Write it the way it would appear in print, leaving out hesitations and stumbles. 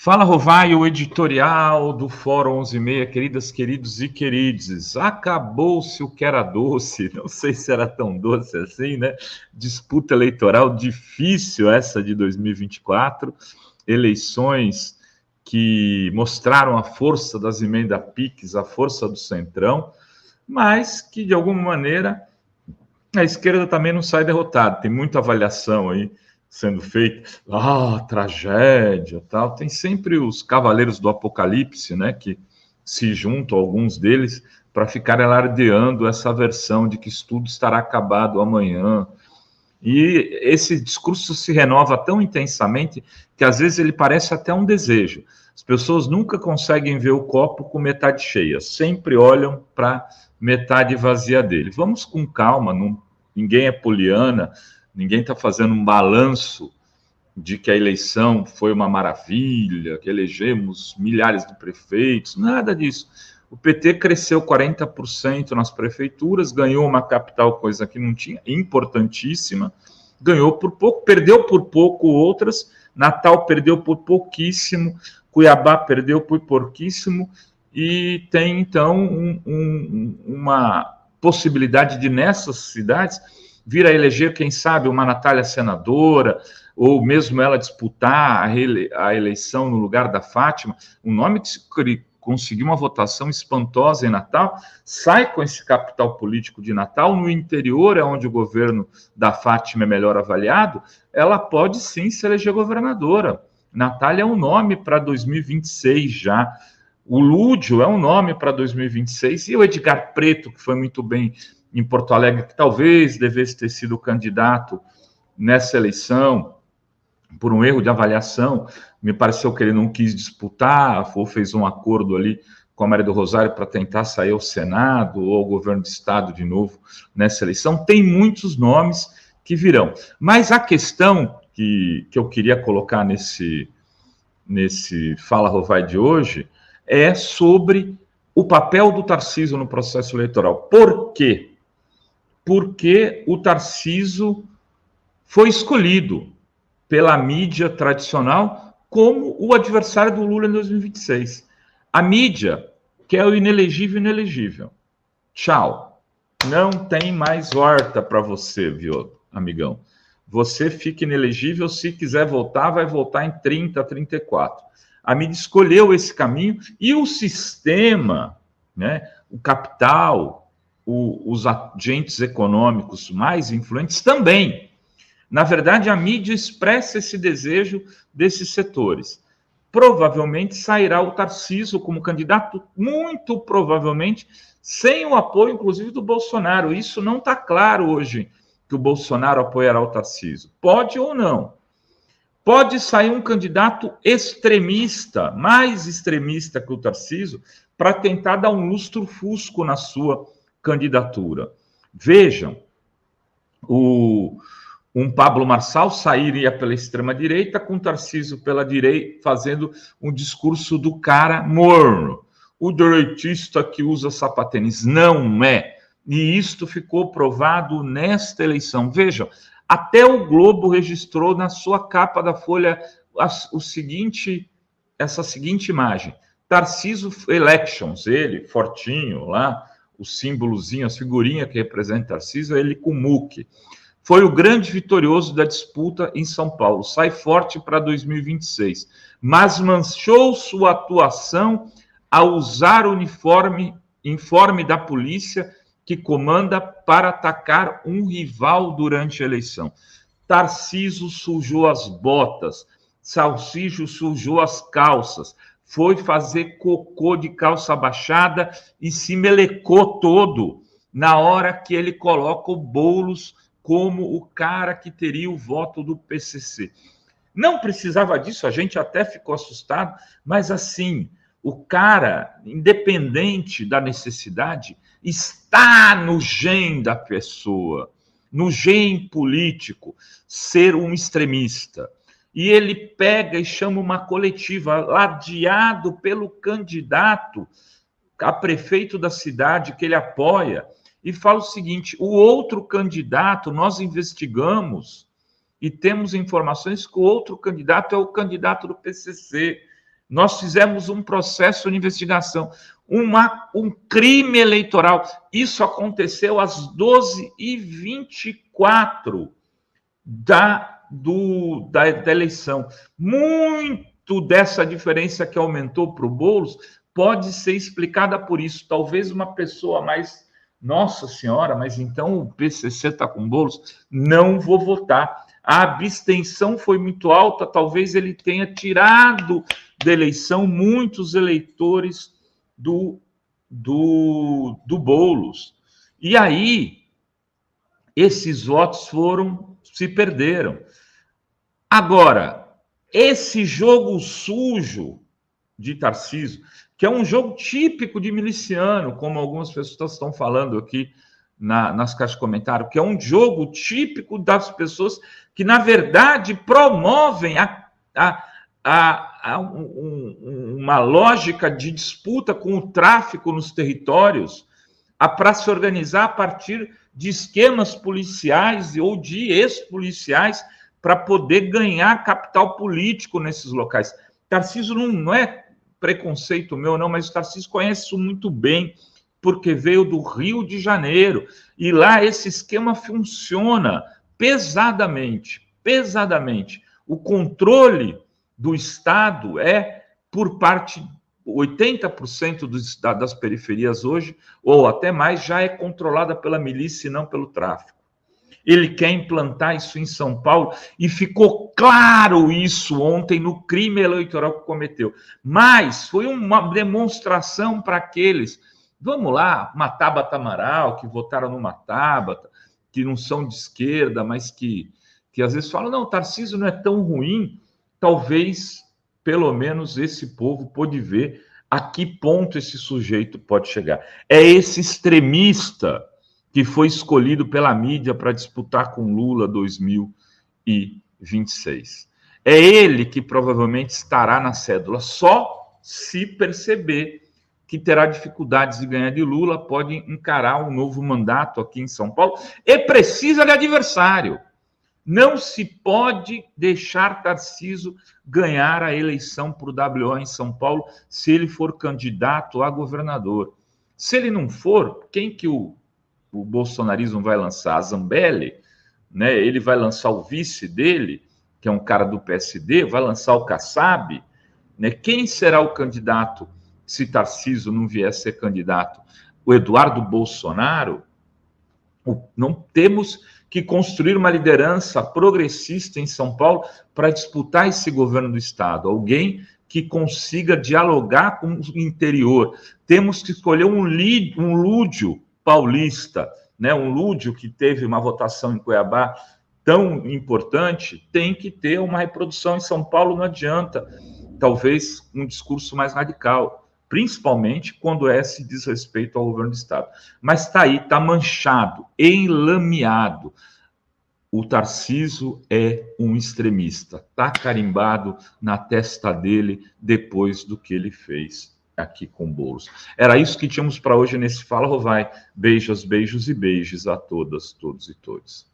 Fala, Rovai, o editorial do Fórum 11:30, queridas, queridos e querides. Acabou-se o que era doce, não sei se era tão doce assim, né? Disputa eleitoral difícil essa de 2024, eleições que mostraram a força das emendas PIX, a força do Centrão, mas que, de alguma maneira, a esquerda também não sai derrotada. Tem muita avaliação aí sendo feita. Tragédia, tal. Tem sempre os cavaleiros do apocalipse, né, que se juntam, alguns deles, para ficar alardeando essa versão de que tudo estará acabado amanhã. E esse discurso se renova tão intensamente que às vezes ele parece até um desejo. As pessoas nunca conseguem ver o copo com metade cheia, sempre olham para metade vazia dele. Vamos com calma, ninguém é poliana, ninguém está fazendo um balanço de que a eleição foi uma maravilha, que elegemos milhares de prefeitos, nada disso. O PT cresceu 40% nas prefeituras, ganhou uma capital, coisa que não tinha, importantíssima, ganhou por pouco, perdeu por pouco outras, Natal perdeu por pouquíssimo, Cuiabá perdeu por pouquíssimo, e tem, então, uma possibilidade de, nessas cidades, vir a eleger, quem sabe, uma Natália senadora, ou mesmo ela disputar a eleição no lugar da Fátima, um nome que conseguiu uma votação espantosa em Natal, sai com esse capital político de Natal, no interior, é onde o governo da Fátima é melhor avaliado, ela pode sim se eleger governadora. Natália é um nome para 2026 já. O Lúdio é um nome para 2026, e o Edgar Preto, que foi muito bem em Porto Alegre, que talvez devesse ter sido candidato nessa eleição, por um erro de avaliação, me pareceu que ele não quis disputar, ou fez um acordo ali com a Maria do Rosário para tentar sair ao Senado ou ao governo de Estado de novo nessa eleição. Tem muitos nomes que virão. Mas a questão que eu queria colocar nesse Fala Rovai de hoje é sobre o papel do Tarcísio no processo eleitoral. Por quê? Porque o Tarcísio foi escolhido pela mídia tradicional como o adversário do Lula em 2026. A mídia quer o inelegível. Tchau. Não tem mais horta para você, viu, amigão? Você fica inelegível, se quiser voltar, vai voltar em 30, 34. A mídia escolheu esse caminho e o sistema, né, o capital, os agentes econômicos mais influentes também. Na verdade, a mídia expressa esse desejo desses setores. Provavelmente sairá o Tarcísio como candidato, muito provavelmente, sem o apoio, inclusive, do Bolsonaro. Isso não está claro hoje, que o Bolsonaro apoiará o Tarcísio. Pode ou não. Pode sair um candidato extremista, mais extremista que o Tarcísio, para tentar dar um lustre-fusco na sua candidatura. Vejam, um Pablo Marçal sairia pela extrema-direita, com Tarcísio pela direita, fazendo um discurso do cara morno. O direitista que usa sapatênis. Não é. E isto ficou provado nesta eleição. Vejam, até o Globo registrou na sua capa da Folha essa seguinte imagem. Tarcísio Elections, ele, fortinho lá, o símbolozinho, a figurinha que representa Tarcísio, ele com muque. Foi o grande vitorioso da disputa em São Paulo. Sai forte para 2026. Mas manchou sua atuação ao usar o informe da polícia que comanda para atacar um rival durante a eleição. Tarcísio sujou as botas. Salsicho sujou as calças. Foi fazer cocô de calça baixada e se melecou todo na hora que ele coloca o Boulos como o cara que teria o voto do PCC. Não precisava disso, a gente até ficou assustado, mas assim, o cara, independente da necessidade, está no gen da pessoa, no gen político, ser um extremista. E ele pega e chama uma coletiva, ladeado pelo candidato a prefeito da cidade que ele apoia, e fala o seguinte: o outro candidato, nós investigamos e temos informações que o outro candidato é o candidato do PCC. Nós fizemos um processo de investigação, um crime eleitoral. Isso aconteceu às 12h24 da eleição. Muito dessa diferença que aumentou para o Boulos pode ser explicada por isso. Talvez uma pessoa mais, nossa senhora, mas então o PCC está com Boulos? Não vou votar. A abstenção foi muito alta, talvez ele tenha tirado da eleição muitos eleitores do Boulos. E aí, esses votos se perderam. Agora, esse jogo sujo de Tarcísio, que é um jogo típico de miliciano, como algumas pessoas estão falando aqui nas caixas de comentário, que é um jogo típico das pessoas que, na verdade, promovem uma lógica de disputa com o tráfico nos territórios, para se organizar a partir de esquemas policiais ou de ex-policiais para poder ganhar capital político nesses locais. Tarcísio não é preconceito meu, não, mas o Tarcísio conhece isso muito bem, porque veio do Rio de Janeiro, e lá esse esquema funciona pesadamente. O controle do Estado é por parte, 80% das periferias hoje, ou até mais, já é controlada pela milícia e não pelo tráfico. Ele quer implantar isso em São Paulo, e ficou claro isso ontem no crime eleitoral que cometeu. Mas foi uma demonstração para aqueles, vamos lá, uma Tabata Amaral, que votaram numa Tabata, que não são de esquerda, mas que às vezes falam, não, Tarcísio não é tão ruim. Talvez, pelo menos, esse povo pôde ver a que ponto esse sujeito pode chegar. É esse extremista que foi escolhido pela mídia para disputar com Lula 2026. É ele que provavelmente estará na cédula, só se perceber que terá dificuldades de ganhar de Lula, pode encarar um novo mandato aqui em São Paulo, e precisa de adversário. Não se pode deixar Tarcísio ganhar a eleição para o WO em São Paulo se ele for candidato a governador. Se ele não for, quem que o bolsonarismo vai lançar? A Zambelli, né? Ele vai lançar o vice dele, que é um cara do PSD, vai lançar o Kassab, né? Quem será o candidato se Tarcísio não vier a ser candidato? O Eduardo Bolsonaro? Não temos que construir uma liderança progressista em São Paulo para disputar esse governo do Estado. Alguém que consiga dialogar com o interior. Temos que escolher um Lúdio paulista, né? Um Lúdio que teve uma votação em Cuiabá tão importante, tem que ter uma reprodução em São Paulo, não adianta. Talvez um discurso mais radical, principalmente quando se diz respeito ao governo do Estado. Mas está aí, está manchado, enlameado. O Tarcísio é um extremista, está carimbado na testa dele depois do que ele fez aqui com Boulos. Era isso que tínhamos para hoje nesse Fala Rovai. Beijos, beijos e beijos a todas, todos e todos.